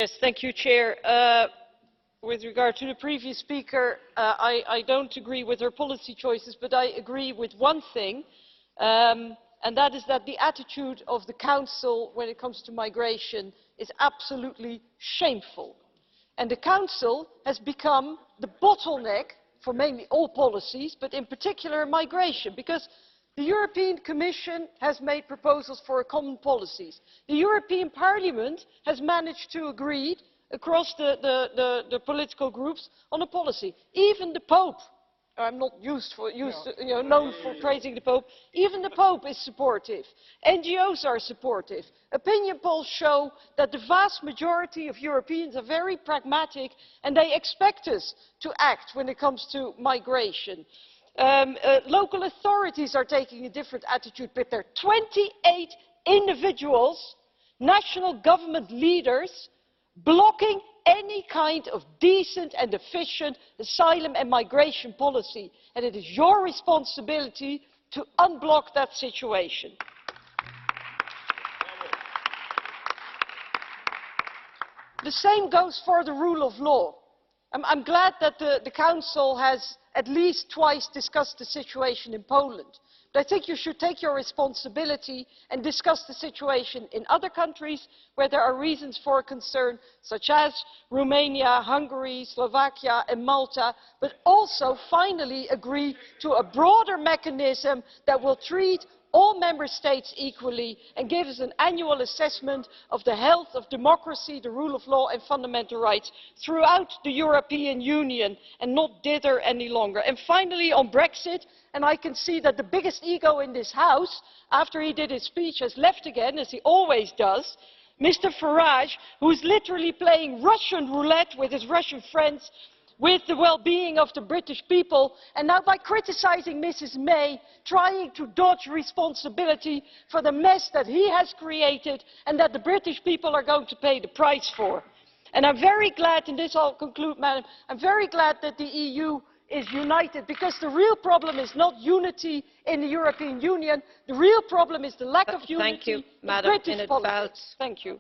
Yes, thank you, Chair. With regard to the previous speaker, I don't agree with her policy choices, but I agree with one thing, and that is that the attitude of the Council when it comes to migration is absolutely shameful. And the Council has become the bottleneck for mainly all policies, but in particular migration, because the European Commission has made proposals for a common policy. The European Parliament has managed to agree across the political groups on a policy. Even the Pope, I'm not known for praising the Pope, even the Pope is supportive. NGOs are supportive. Opinion polls show that the vast majority of Europeans are very pragmatic and they expect us to act when it comes to migration. Local authorities are taking a different attitude, but there are 28 individuals, national government leaders, blocking any kind of decent and efficient asylum and migration policy, and it is your responsibility to unblock that situation. The same goes for the rule of law. I'm glad that the Council has at least twice discussed the situation in Poland. But I think you should take your responsibility and discuss the situation in other countries where there are reasons for concern, such as Romania, Hungary, Slovakia and Malta, but also finally agree to a broader mechanism that will treat all member states equally and give us an annual assessment of the health of democracy, the rule of law and fundamental rights throughout the European Union, and not dither any longer. And finally, on Brexit, and I can see that the biggest ego in this House, after he did his speech, has left again, as he always does, Mr. Farage, who is literally playing Russian roulette with his Russian friends, with the well-being of the British people, and now by criticising Mrs. May, trying to dodge responsibility for the mess that he has created and that the British people are going to pay the price for. And I'm very glad, and this I'll conclude, Madam, I'm very glad that the EU is united, because the real problem is not unity in the European Union, the real problem is the lack of unity in British politics. Thank you.